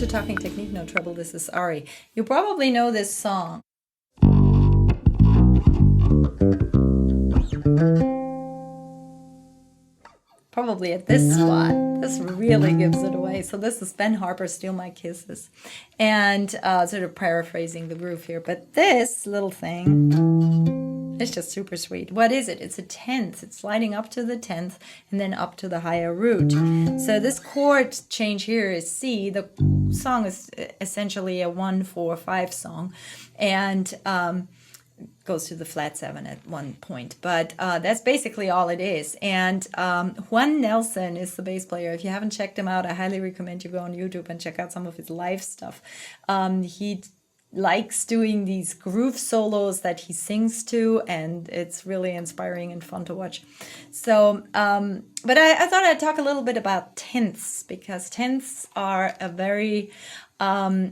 to Talking Technique, no trouble. This is Ari. You probably know this song. Probably at this spot. This really gives it away. So this is Ben Harper, Steal My Kisses. And sort of paraphrasing the groove here. But this little thing is just super sweet. What is it? It's a 10th. It's sliding up to the 10th and then up to the higher root. So this chord change here is C. The song is essentially a 1-4-5 song. And goes to the flat 7 at one point, but that's basically all it is. And Juan Nelson is the bass player. If you haven't checked him out, I highly recommend you go on YouTube and check out some of his live stuff. He likes doing these groove solos that he sings to, and it's really inspiring and fun to watch. So but I thought I'd talk a little bit about tenths, because tenths are a very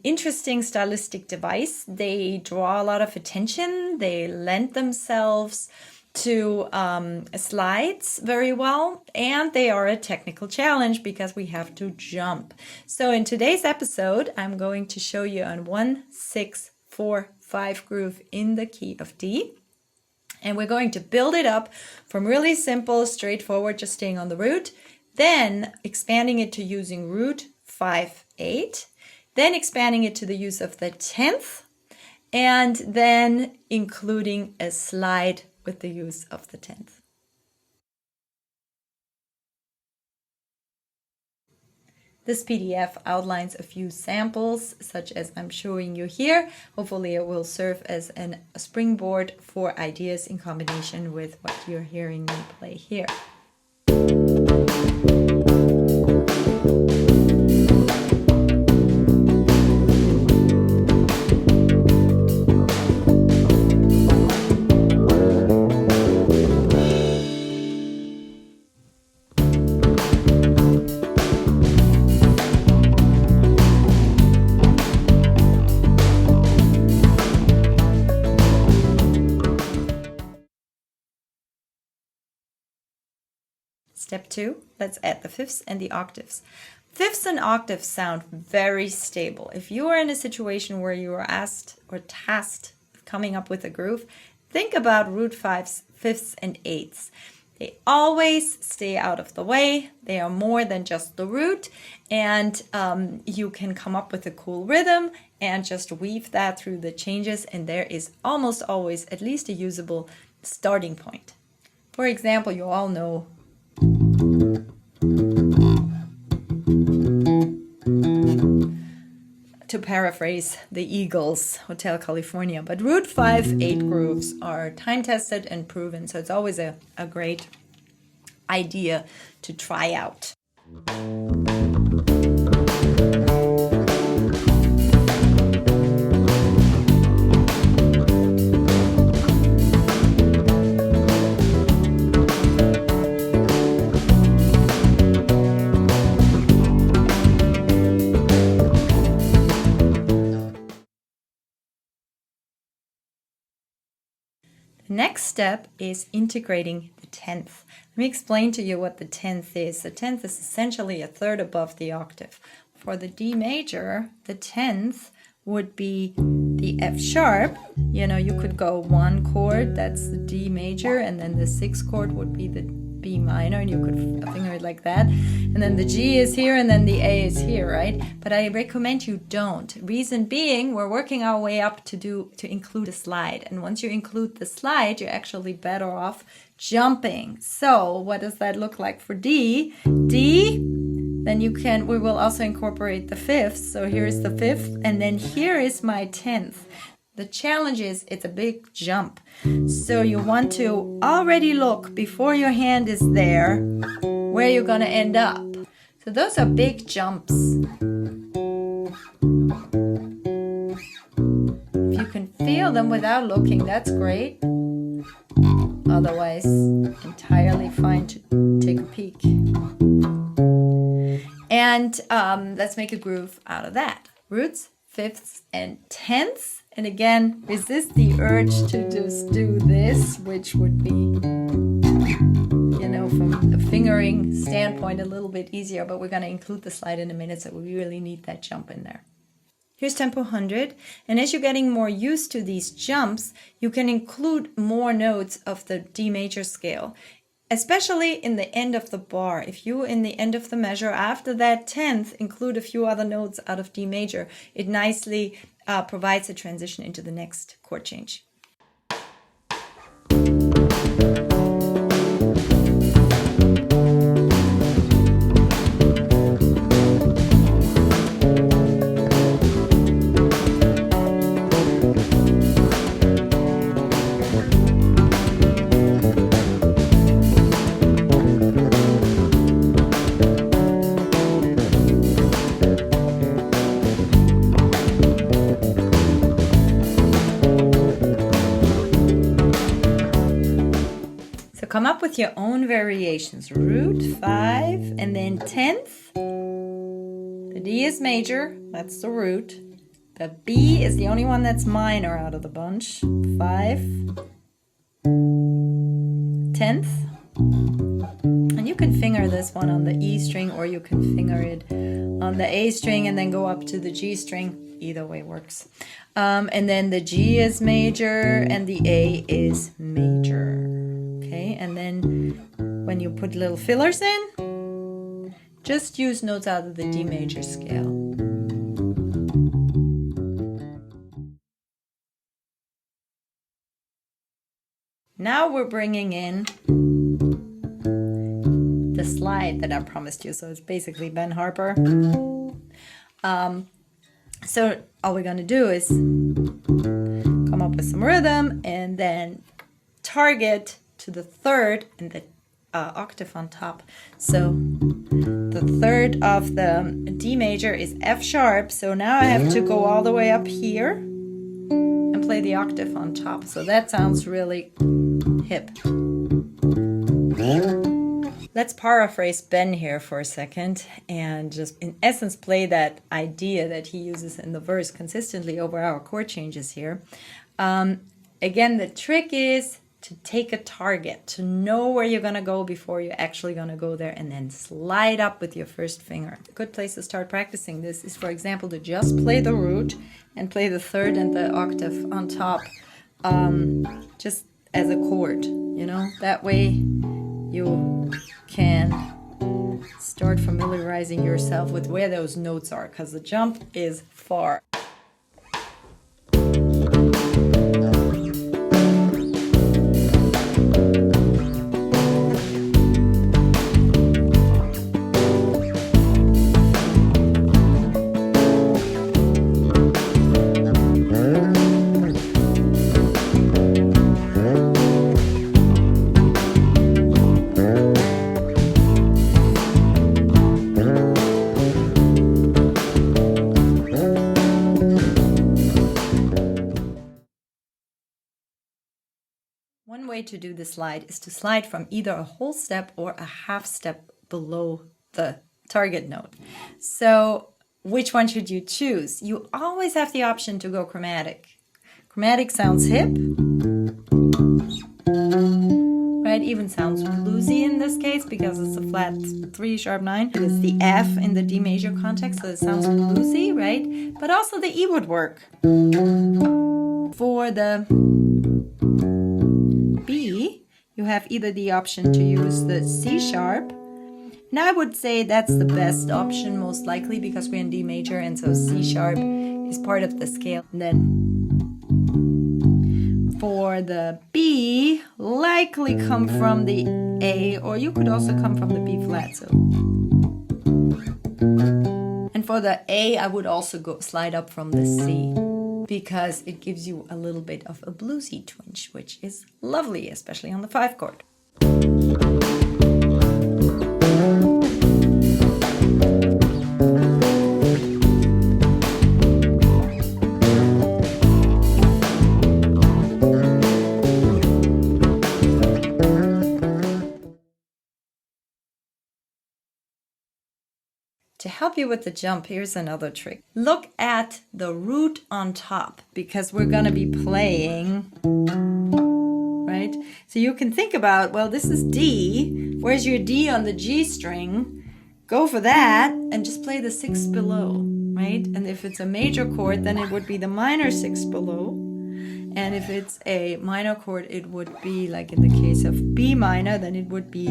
interesting stylistic device. They draw a lot of attention. They lend themselves to slides very well, and they are a technical challenge because we have to jump. So in today's episode, I'm going to show you a 1-6-4-5 groove in the key of D. And we're going to build it up from really simple, straightforward, just staying on the root, then expanding it to using root 5-8, then expanding it to the use of the 10th, and then including a slide with the use of the 10th. This PDF outlines a few samples, such as I'm showing you here. Hopefully it will serve as a springboard for ideas in combination with what you're hearing me play here. Step 2, let's add the fifths and the octaves. Fifths and octaves sound very stable. If you are in a situation where you are asked or tasked with coming up with a groove, think about root 5s, fifths, and eighths. They always stay out of the way. They are more than just the root, and you can come up with a cool rhythm and just weave that through the changes, and there is almost always at least a usable starting point. For example, you all know to paraphrase the Eagles, Hotel California. But root 5-8 grooves are time-tested and proven, so it's always a great idea to try out. The next step is integrating the 10th. Let me explain to you what the 10th is. The 10th is essentially a third above the octave. For the D major, the 10th would be the F sharp. You know, you could go one chord, that's the D major, and then the 6th chord would be the B minor, and you could finger it like that. And then the G is here, and then the A is here, right? But I recommend you don't. Reason being, we're working our way up to include a slide. And once you include the slide, you're actually better off jumping. So what does that look like for D? D, then we will also incorporate the fifth. So here's the fifth, and then here is my 10th. The challenge is it's a big jump. So you want to already look before your hand is there where you're going to end up. So those are big jumps. If you can feel them without looking, that's great. Otherwise, entirely fine to take a peek. And let's make a groove out of that. Roots, fifths, and tenths. And again, resist the urge to just do this, which would be, you know, from a fingering standpoint a little bit easier, but we're going to include the slide in a minute, so we really need that jump in there. Here's tempo 100, and as you're getting more used to these jumps, you can include more notes of the D major scale, especially in the end of the bar. If you, in the end of the measure, after that 10th, include a few other notes out of D major, it nicely provides a transition into the next chord change. Come up with your own variations. Root 5 and then 10th. The D is major, that's the root. The B is the only one that's minor out of the bunch. 5, 10th. And you can finger this one on the E string, or you can finger it on the A string and then go up to the G string. Either way works. And then the G is major and the A is major. Okay, and then when you put little fillers in, just use notes out of the D major scale. Now we're bringing in the slide that I promised you. So it's basically Ben Harper. So all we're going to do is come up with some rhythm and then target to the third and the octave on top. So the third of the D major is F sharp. So now I have to go all the way up here and play the octave on top. So that sounds really hip. Let's paraphrase Ben here for a second and just in essence play that idea that he uses in the verse consistently over our chord changes here. Again, the trick is to take a target, to know where you're going to go before you're actually going to go there, and then slide up with your first finger. A good place to start practicing this is, for example, to just play the root and play the third and the octave on top, just as a chord, you know. That way you can start familiarizing yourself with where those notes are, because the jump is far. One way to do the slide is to slide from either a whole step or a half step below the target note. So which one should you choose? You always have the option to go chromatic. Chromatic sounds hip, right? Even sounds bluesy in this case because it's a flat 3 sharp 9. It's the F in the D major context, so it sounds bluesy, right? But also the E would work. For the B, you have either the option to use the C sharp, and I would say that's the best option most likely because we're in D major, and so C sharp is part of the scale. And then for the B, likely come from the A, or you could also come from the B flat. So, and for the A, I would also go slide up from the C, because it gives you a little bit of a bluesy twinge, which is lovely, especially on the 5 chord. To help you with the jump, here's another trick. Look at the root on top, because we're going to be playing, right? So you can think about, well, this is D. Where's your D on the G string? Go for that and just play the 6 below, right? And if it's a major chord, then it would be the minor 6 below. And if it's a minor chord, it would be, like in the case of B minor, then it would be,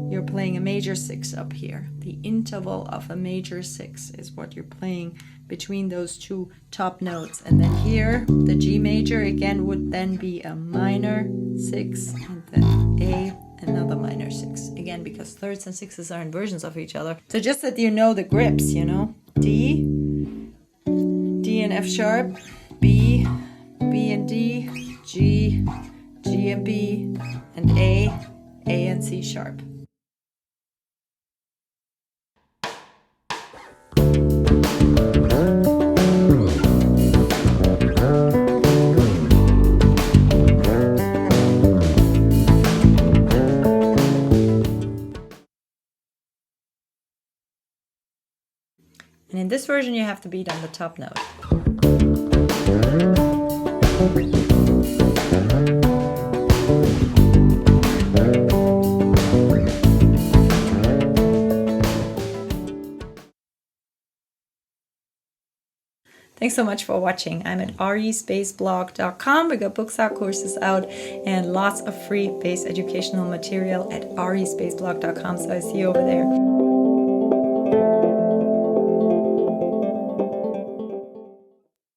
you're playing a major 6 up here. The interval of a major 6 is what you're playing between those two top notes. And then here, the G major again would then be a minor 6, and then A, another minor 6. Again, because thirds and sixes are inversions of each other. So just that you know the grips, you know. D and F sharp, B and D, G and B, and A and C sharp. And in this version, you have to beat on the top note. Thanks so much for watching. I'm at respacblog.com. We got books out, courses out, and lots of free bass educational material at respacblog.com. So I see you over there.